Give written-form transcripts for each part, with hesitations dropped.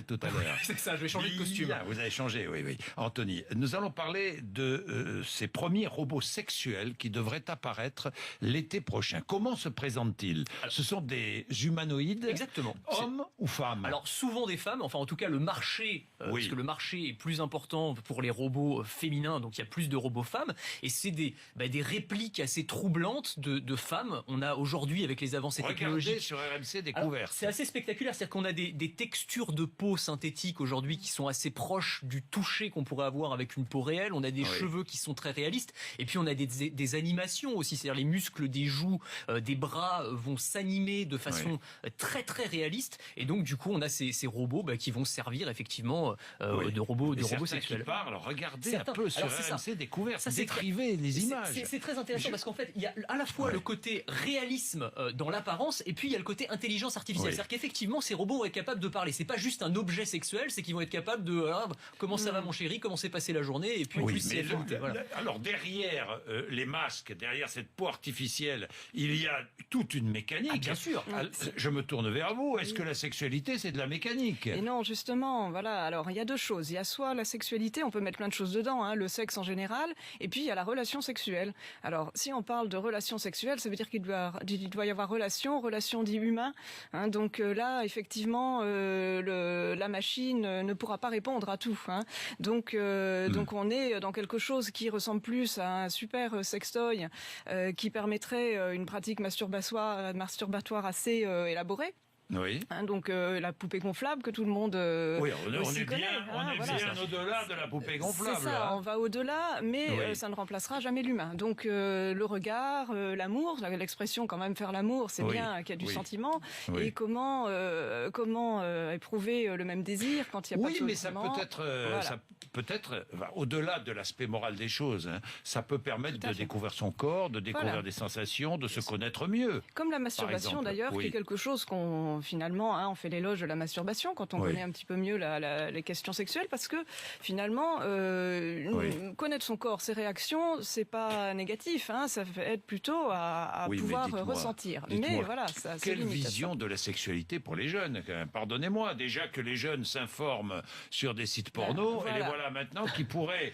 tout à l'heure. C'est ça, je vais changer de costume. Vous avez changé, oui, oui. Anthony, nous allons parler de ces premiers robots sexuels qui devraient apparaître l'été prochain. Comment se présentent-ils? Ce sont des humanoïdes? Exactement. Hommes ou femmes? Alors souvent des femmes, enfin en tout cas le marché, parce que le marché est plus important pour les robots féminins, donc il y a plus de robots femmes, et c'est des répliques assez troublantes de femmes. On a aujourd'hui, avec les avancées technologiques... sur RMC Découverte. C'est assez spectaculaire, c'est-à-dire qu'on a des textures de peau synthétique aujourd'hui qui sont assez proches du toucher qu'on pourrait avoir avec une peau réelle. On a des cheveux qui sont très réalistes, et puis on a des animations aussi, c'est-à-dire les muscles des joues, des bras vont s'animer de façon très très réaliste, et donc du coup on a ces robots qui vont servir effectivement de robots sexuels. Qui parlent, regardez un peu sur RMC Découverte, décrivez les images. C'est très intéressant parce qu'en fait il y a à la fois le côté réalisme dans l'apparence, et puis il y a le côté intelligence artificielle. C'est-à-dire qu'effectivement ces robots vont être capables de parler. C'est pas juste un objet sexuel, c'est qu'ils vont être capables de comment ça va mon chéri, comment s'est passée la journée, et puis alors derrière les masques, derrière cette peau artificielle, il y a toute une mécanique. Bien sûr. Je me tourne vers vous. Est-ce que la sexualité c'est de la mécanique? Et non, justement, voilà. Alors il y a deux choses. Il y a soit la sexualité, on peut mettre plein de choses dedans, le sexe en général, et puis il y a la relation sexuelle. Alors si on parle de relation sexuelle, ça veut dire qu'il doit y avoir relation dit humain. Donc là, effectivement, la machine ne pourra pas répondre à tout. Donc on est dans quelque chose qui ressemble plus à un super sextoy qui permettrait une pratique masturbatoire assez élaborée. Oui. Donc la poupée gonflable que tout le monde on est connaît, bien au-delà de la poupée gonflable. C'est ça, on va au-delà, mais ça ne remplacera jamais l'humain. Donc le regard, l'amour, l'expression quand même faire l'amour, c'est bien qu'il y a du sentiment. Et comment éprouver le même désir quand il n'y a pas de sentiment. Mais ça peut être au-delà de l'aspect moral des choses. Ça peut permettre de découvrir son corps, de découvrir des sensations, de se connaître mieux. Comme la masturbation d'ailleurs, qui est quelque chose qu'on finalement, on fait l'éloge de la masturbation quand on connaît un petit peu mieux les questions sexuelles, parce que finalement, connaître son corps, ses réactions, c'est pas négatif, ça aide plutôt à pouvoir ressentir. Mais voilà, ça. Quelle vision de la sexualité pour les jeunes? Pardonnez-moi, déjà que les jeunes s'informent sur des sites porno, et les voilà maintenant qui pourraient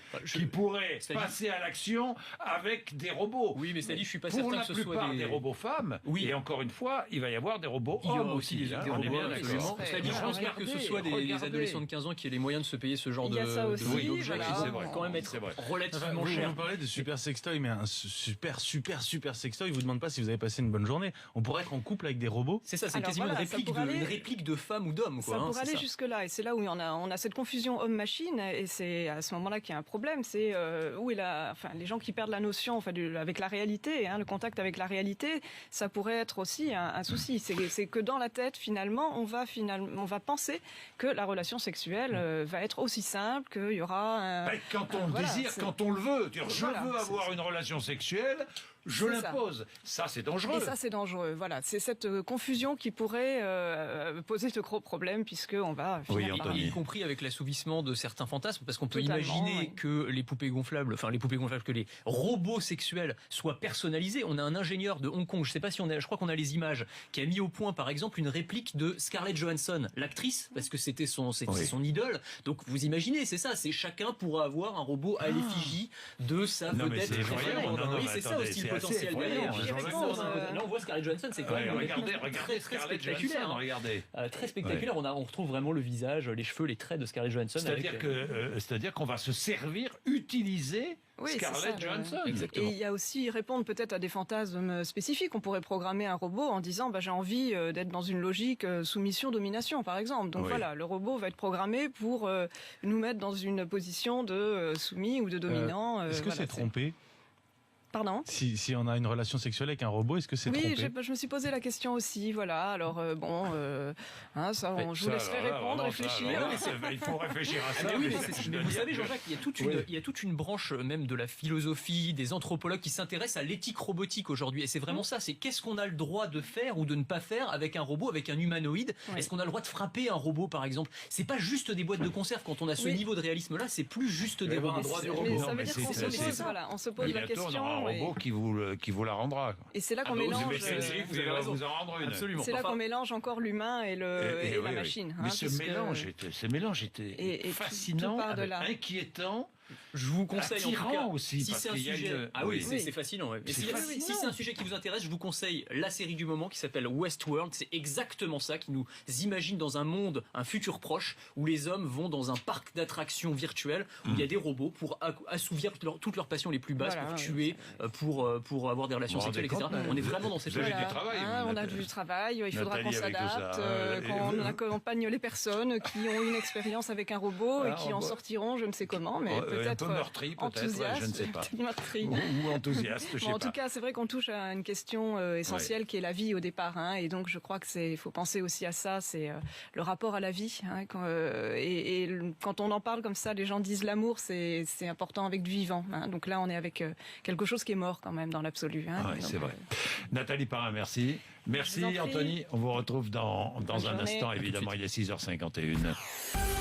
passer à l'action avec des robots. Oui, mais c'est-à-dire, je suis pas certain que ce soit pour la plupart des robots femmes. Et encore une fois, il va y avoir des robots hommes aussi. On est bien d'accord. C'est-à-dire, je pense pas que ce soit des adolescents de 15 ans qui aient les moyens de se payer ce genre d'objets qui vont quand même être relativement cher. Vous parlez de super sextoy, mais un super sextoy, il vous demande pas si vous avez passé une bonne journée. On pourrait être en couple avec des robots. C'est ça, c'est quasiment une réplique de femme ou d'homme. Ça pourrait aller jusque-là, et c'est là où on a cette confusion homme-machine, et c'est à ce moment-là qu'il y a un problème. C'est les gens qui perdent la notion, avec la réalité, le contact avec la réalité, ça pourrait être aussi un souci. C'est que dans la tête, finalement, on va penser que la relation sexuelle va être aussi simple, qu'il y aura quand on le désire, quand on le veut. Je veux avoir une relation sexuelle, je l'impose. Ça, c'est dangereux. Et ça, c'est dangereux. Voilà, c'est cette confusion qui pourrait poser de gros problèmes, puisqu'on va y compris avec l'assouvissement de certains fantasmes, parce qu'on peut imaginer que les poupées gonflables, que les robots sexuels soient personnalisés. On a un ingénieur de Hong Kong, je crois qu'on a les images, qui a mis au point, par exemple, une réplique de Scarlett Johansson, l'actrice, parce que c'était son idole. Donc vous imaginez, c'est ça, c'est chacun pourra avoir un robot à l'effigie de sa vedette. Oui, c'est ça aussi le potentiel. Là, on voit Scarlett Johansson, c'est quand même regardez Scarlett Johansson, regardez. Très spectaculaire. On retrouve vraiment le visage, les cheveux, les traits de Scarlett Johansson. C'est-à-dire qu'on va se servir, utiliser Scarlett Johansson. Et il y a aussi répondre peut-être à des fantasmes spécifiques. On pourrait programmer un robot en disant j'ai envie d'être dans une logique soumission-domination, par exemple. Donc voilà, le robot va être programmé pour nous mettre dans une position de soumis ou de dominant. Est-ce que c'est trompé? Pardon ? Si on a une relation sexuelle avec un robot, est-ce que c'est trompé ? Oui, je me suis posé la question aussi, voilà. Alors je vous laisserai répondre, réfléchir. Il faut réfléchir à ça. Mais vous savez, Jean-Jacques, il y a toute une branche même de la philosophie, des anthropologues qui s'intéressent à l'éthique robotique aujourd'hui. Et c'est vraiment ça, c'est qu'est-ce qu'on a le droit de faire ou de ne pas faire avec un robot, avec un humanoïde ? Est-ce qu'on a le droit de frapper un robot, par exemple ? C'est pas juste des boîtes de conserve. Quand on a ce niveau de réalisme-là, c'est plus juste des robots. Mais ça veut dire qu'on se pose la question. robot qui vous la rendra. Et c'est là qu'on Vous mélange. vous allez vous en rendre une. Absolument. C'est là qu'on mélange encore l'humain et la machine. Mais ce mélange était fascinant, tout part de là. inquiétant. Je vous conseille en tout cas, aussi, si parce c'est un qu'il y a sujet, c'est fascinant. Ouais. Mais si c'est un sujet qui vous intéresse, je vous conseille la série du moment qui s'appelle Westworld. C'est exactement ça qui nous imagine dans un monde, un futur proche, où les hommes vont dans un parc d'attractions virtuel où il y a des robots pour assouvir toutes leurs passions les plus basses, pour tuer, pour avoir des relations sexuelles, etc. On est vraiment dans cette logique. Du travail. On a du travail. Il faudra qu'on s'adapte, qu'on accompagne les personnes qui ont une expérience avec un robot et qui en sortiront, je ne sais comment, mais peut-être un peu meurtri, peut-être, je ne sais pas. Ou enthousiaste, je sais pas. En tout cas, c'est vrai qu'on touche à une question essentielle qui est la vie au départ, et donc je crois que il faut penser aussi à ça, c'est le rapport à la vie. Et quand on en parle comme ça, les gens disent l'amour, c'est important avec du vivant. Donc là, on est avec quelque chose qui est mort quand même dans l'absolu. C'est vrai. Nathalie Parrin, merci. Merci Anthony. On vous retrouve dans un instant, évidemment, il est 6h51.